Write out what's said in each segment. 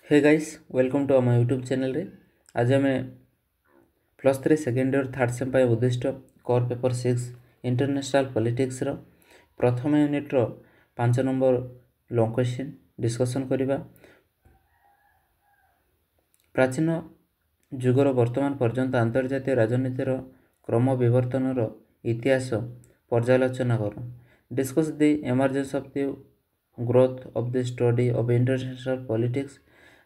Hey guys welcome to आम YouTube channel रे। आज आम +3 सेकेंड ईयर थर्ड सेम उद्दिष्ट कोर पेपर 6 इंटरनेशनल पॉलिटिक्स रो प्रथम यूनिट रो 5 नंबर लॉन्ग क्वेश्चन डिस्कशन करिबा। प्राचीन जुगर वर्तमान पर्यंत अंतर्जातीय राजनीतिर क्रम विवर्तन इतिहास पर्यालोचना कर। Discuss the emergence of the growth of the study of international politics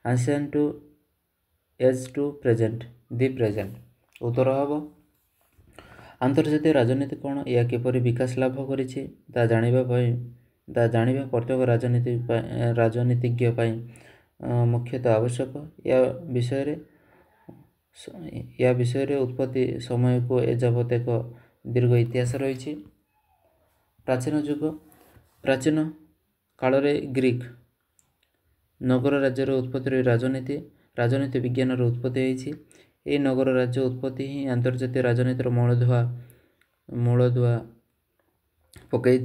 ancient to age to present the present. उत्तर हम अंतर्जातीय राजनीति कौन, या किपरि विकास लाभ करिछि ता जानिबा प्रत्येक राजनीतिज्ञ मुख्यतः आवश्यक। या विषय उत्पत्ति समय को एजावत एक दीर्घ इतिहास रही। प्राचीन काल ग्रीक नगर राज्यर उत्पत्ति राजनीति विज्ञान उत्पत्ति होती। नगर राज्य उत्पत्ति ही अंतर्जातीय राजनीतिर मूलधुआ पकई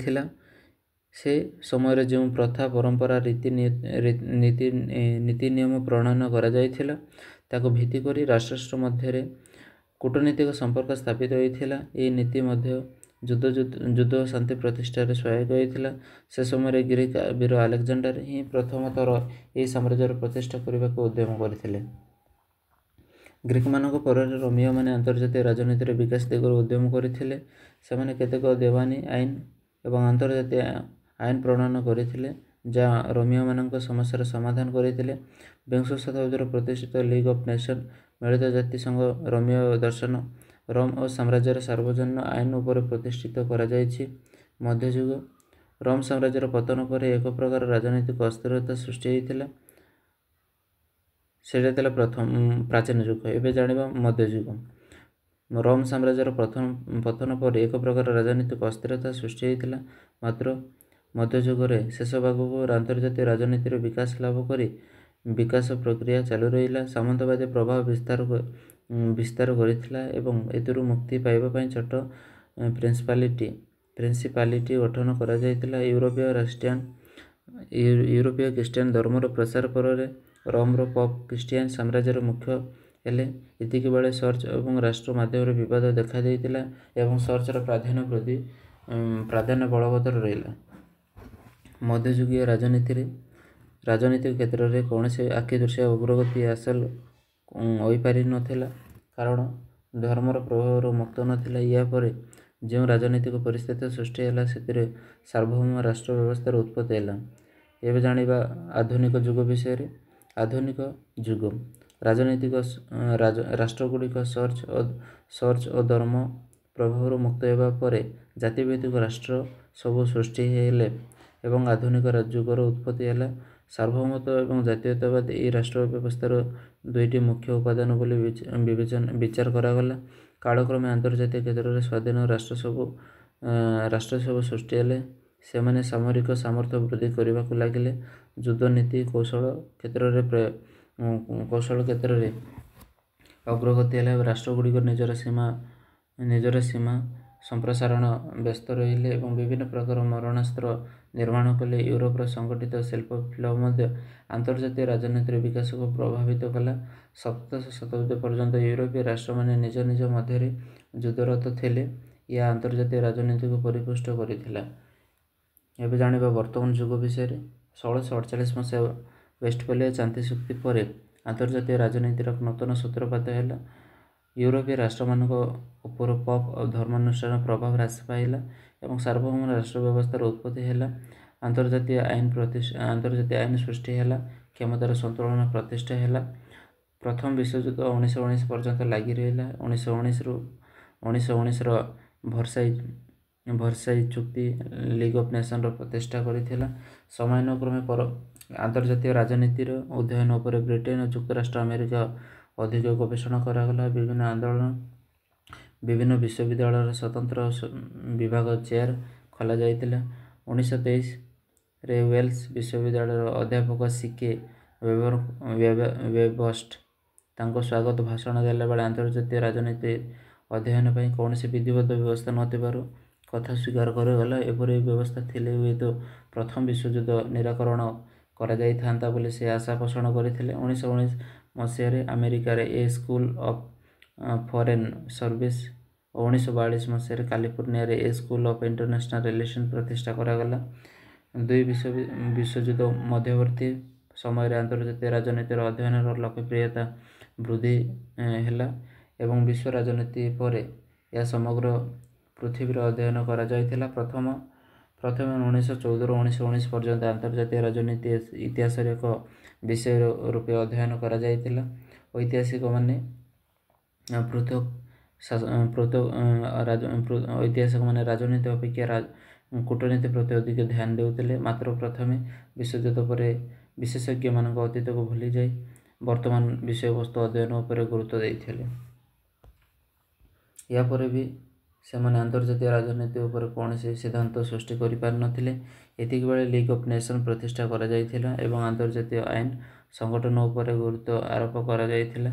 से समय जो प्रथा परंपरा नीति नियम प्रणयन करा भित्ति करी राष्ट्र मध्य कूटनीतिक संपर्क स्थापित होता। नीति मध्य युद्ध शांति प्रतिष्ठार सहायक होता। से समय ग्रीक वीर अलेक्जेंडर ही प्रथम थर यह साम्राज्यर प्रतिष्ठा करने को उद्यम करते। ग्रीक मानक पर रोमियो मैंने अंतर्जातीय राजनीतिर विकास दिगर उद्यम करते। केतेक देवानी आईन एवं अंतर्जातीय आईन प्रणयन करते जहाँ रोमियो मानक समस्यार समाधान करते। विंश शताब्दीर प्रतिष्ठित लीग ऑफ नेशन मिलित जाति संघ रोमियो दर्शन रोम और साम्राज्यर सार्वजनीन आईन उपर प्रतिष्ठित करा जायछि। मध्ययुग रोम साम्राज्यर पतन पर एक प्रकार राजनीतिक अस्थिरता सृष्टि होता। से प्रथम प्राचीन युग। एवं जाना मध्ययुग रोम साम्राज्यर पतन पर एक प्रकार राजनीतिक अस्थिरता सृष्टि होता। मात्र मध्ययुग शेष भाग को अंतर्जातीय राजनीतिर विकास लाभ कर विकास प्रक्रिया चालू रहा। सामंतवादी प्रभाव विस्तार करथिला एवं एतुरु मुक्ति पाइबा छोट प्रिंसिपालिटी गठन करा जायतिला। यूरोपीय क्रिश्चियन धर्मर प्रसार पर रोमर पॉप क्रिश्चियन साम्राज्यर मुख्य हेले। इतिकी बेले चर्च और राष्ट्र मध्यम विवाद देखा देइतिला एवं चर्चर प्राधान्य बलवत्तर रहिला। मध्ययुगीय राजनीतिक क्षेत्र में कौन से आखिदृश्य अग्रगति हासिल हो पारि नथिला, कारण धर्मर प्रभाव मुक्त नथिला। या पर जो राजनीतिक परिस्थिति सृष्टि है से सार्वभौम राष्ट्र व्यवस्थार उत्पत्ति है। एवं जाना आधुनिक युग विषय। आधुनिक युग राजनीतिक राष्ट्रगुड़िक चर्च और धर्म प्रभाव मुक्त होगा पर जातिभित्तिक राष्ट्र सब सृष्टि हेले एवं आधुनिक युगर उत्पत्ति है। सार्वभौमत्व और जातीयतावाद यह राष्ट्र व्यवस्थार दुईटी मुख्य उपादान बोली विचार करागला। कालक्रमे अंतर्जातीय क्षेत्र में स्वाधीन राष्ट्र सब सृष्टि हेले। से सामरिक सामर्थ्य वृद्धि करने को लगिले। युद्ध नीति कौशल क्षेत्र में अग्रगति है। राष्ट्रगुड़िक निजर सीमा संप्रसारण व्यस्त रहिले एवं विभिन्न प्रकार मरणास्त्र निर्माण कले। यूरोपर संगठित शिल्प विप्लव अंतर्जातीय राजनीतिर विकास को प्रभावित कला। 17 शताब्दी पर्यंत यूरोपीय राष्ट्र माने निज मध्य युद्धरत थे। यह अंतर्जातीय राजनीति को परिपुष्ट करथिला। एवं जाना वर्तमान युग विषय। 1648 मसीहा वेस्टफालिया शांति चुक्ति पर अंतर्जातीय राजनीतिर नूतन सूत्रपात है। यूरोपीय राष्ट्र मानक उपर पॉप और धर्मानुष्ठान प्रभाव ह्रास पाइला एवं सार्वभौम राष्ट्र व्यवस्थार उत्पत्ति है। अंतर्जातीय आईन सृष्टि है। क्षमतार संतुलन प्रतिष्ठा है। प्रथम विश्वयुद्ध 1919 पर्यंत लगी रहा। 1919 भर्साई चुक्ति लीग ऑफ नेशन प्रतिष्ठा करथिला। समयानुक्रमे पर अंतर्जातीय राजनीतिर अध्ययन उपर ब्रिटेन और युक्तराष्ट्र अमेरिका अधिक गवेषणा करागला। विभिन्न आंदोलन विभिन्न विश्वविद्यालय स्वतंत्र विभाग चेयर खोल जाइतिला। 1923 रे वेल्स विश्वविद्यालय अध्यापक सीके वेबस्ट तांको स्वागत भाषण देला बेले अंतर्जातीय राजनीति अध्ययन पर कौन से विधिवत व्यवस्था नथिबारु कथा स्वीकार करगला। एपरि व्यवस्था थिले हुए तो प्रथम विश्वयुद्ध निराकरण କରାଯାଇଥାନ୍ତା ବୋଲି ସେ ଆଶା ପୋଷଣ କରିଥିଲେ। 1919 ମସିହାରେ ଆମେରିକାରେ ଏ ସ୍କୁଲ ଅଫ୍ ଫରେନ୍ ସର୍ଭିସ୍ ଓ 1942 ମସିହାରେ କାଲିଫର୍ଣ୍ଣିଆରେ ଏ ସ୍କୁଲ ଅଫ୍ ଇଣ୍ଟରନ୍ୟାସନାଲ ରିଲେସନ୍ ପ୍ରତିଷ୍ଠା କରାଗଲା। ଦୁଇ ବିଶ୍ୱଯୁଦ୍ଧ ମଧ୍ୟବର୍ତ୍ତୀ ସମୟରେ ଆନ୍ତର୍ଜାତୀୟ ରାଜନୀତିର ଅଧ୍ୟୟନର ଲୋକପ୍ରିୟତା ବୃଦ୍ଧି ହେଲା ଏବଂ ବିଶ୍ୱ ରାଜନୀତି ପରେ ଏହା ସମଗ୍ର ପୃଥିବୀର ଅଧ୍ୟୟନ କରାଯାଇଥିଲା। ପ୍ରଥମେ 1914ରୁ 1919 ପର୍ଯ୍ୟନ୍ତ ଆନ୍ତର୍ଜାତୀୟ ରାଜନୀତି ଇତିହାସରେ ଏକ ବିଷୟ ରୂପେ ଅଧ୍ୟୟନ କରାଯାଇଥିଲା। ଐତିହାସିକମାନେ ରାଜନୀତି ଅପେକ୍ଷା କୂଟନୀତି ପ୍ରତି ଅଧିକ ଧ୍ୟାନ ଦେଉଥିଲେ। ମାତ୍ର ପ୍ରଥମେ ବିଶ୍ୱଯୁଦ୍ଧ ପରେ ବିଶେଷଜ୍ଞମାନଙ୍କ ଅତୀତକୁ ଭୁଲିଯାଇ ବର୍ତ୍ତମାନ ବିଷୟବସ୍ତୁ ଅଧ୍ୟୟନ ଉପରେ ଗୁରୁତ୍ୱ ଦେଇଥିଲେ। ଏହାପରେ ବି ସେମାନେ ଆନ୍ତର୍ଜାତୀୟ ରାଜନୀତି ଉପରେ କୌଣସି ସିଦ୍ଧାନ୍ତ ସୃଷ୍ଟି କରିପାରିନଥିଲେ। ଏତିକିବେଳେ ଲିଗ୍ ଅଫ୍ ନେସନ୍ ପ୍ରତିଷ୍ଠା କରାଯାଇଥିଲା ଏବଂ ଆନ୍ତର୍ଜାତୀୟ ଆଇନ ସଂଗଠନ ଉପରେ ଗୁରୁତ୍ୱ ଆରୋପ କରାଯାଇଥିଲା।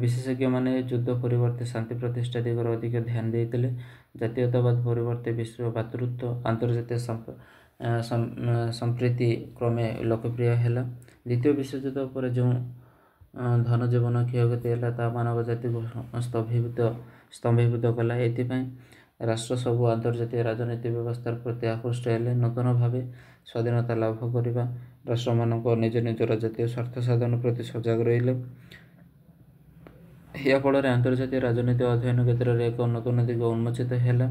ବିଶେଷଜ୍ଞମାନେ ଯୁଦ୍ଧ ପରିବର୍ତ୍ତେ ଶାନ୍ତି ପ୍ରତିଷ୍ଠା ଦିଗରେ ଅଧିକ ଧ୍ୟାନ ଦେଇଥିଲେ। ଜାତୀୟତାବାଦ ପରିବର୍ତ୍ତେ ବିଶ୍ୱ ଭ୍ରାତୃତ୍ୱ ଆନ୍ତର୍ଜାତୀୟ ସମ୍ପ୍ରୀତି କ୍ରମେ ଲୋକପ୍ରିୟ ହେଲା। ଦ୍ୱିତୀୟ ବିଶ୍ୱଯୁଦ୍ଧ ପରେ ଯେଉଁ ଧନଜୀବନ କ୍ଷୟକ୍ଷତି ହେଲା ତାହା ମାନବ ଜାତିକୁ ସ୍ତମ୍ଭୀଭୂତ କଲା। ଏଥିପାଇଁ ରାଷ୍ଟ୍ର ସବୁ ଆନ୍ତର୍ଜାତୀୟ ରାଜନୀତି ବ୍ୟବସ୍ଥାର ପ୍ରତି ଆକୃଷ୍ଟ ହେଲେ। ନୂତନ ଭାବେ ସ୍ୱାଧୀନତା ଲାଭ କରିବା ରାଷ୍ଟ୍ରମାନଙ୍କ ନିଜ ନିଜର ଜାତୀୟ ସ୍ୱାର୍ଥ ସାଧନ ପ୍ରତି ସଜାଗ ରହିଲେ। ଏହା ଫଳରେ ଆନ୍ତର୍ଜାତୀୟ ରାଜନୀତି ଅଧ୍ୟୟନ କ୍ଷେତ୍ରରେ ଏକ ନୂତନ ଦିଗ ଉନ୍ମୋଚିତ ହେଲା।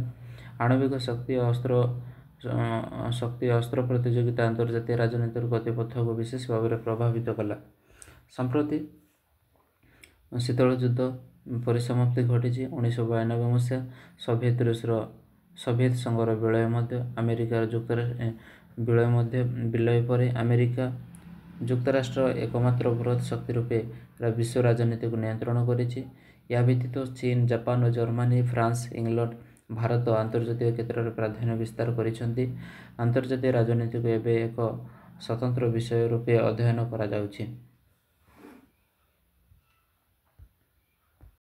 ଆଣବିକ ଶକ୍ତି ଅସ୍ତ୍ର ପ୍ରତିଯୋଗିତା ଆନ୍ତର୍ଜାତୀୟ ରାଜନୀତିର ଗତିପଥକୁ ବିଶେଷ ଭାବରେ ପ୍ରଭାବିତ କଲା। ସମ୍ପ୍ରତି ଶୀତଳ ଯୁଦ୍ଧ ପରିସମାପ୍ତି ଘଟିଛି। 1992 ମସିହା ସୋଭିଏତ୍ ସଂଘର ବିଳୟ ପରେ ଆମେରିକା ଯୁକ୍ତରାଷ୍ଟ୍ର ଏକମାତ୍ର ବୃହତ ଶକ୍ତି ରୂପେ ବିଶ୍ୱ ରାଜନୀତିକୁ ନିୟନ୍ତ୍ରଣ କରିଛି। ଏହା ବ୍ୟତୀତ ଚୀନ, ଜାପାନ ଓ ଜର୍ମାନୀ, ଫ୍ରାନ୍ସ, ଇଂଲଣ୍ଡ, ଭାରତ ଆନ୍ତର୍ଜାତିକ କ୍ଷେତ୍ରରେ ପ୍ରାଧାନ୍ୟ ବିସ୍ତାର କରିଛନ୍ତି। ଆନ୍ତର୍ଜାତୀୟ ରାଜନୀତିକୁ ଏବେ ଏକ ସ୍ୱତନ୍ତ୍ର ବିଷୟ ରୂପେ ଅଧ୍ୟୟନ କରାଯାଉଛି।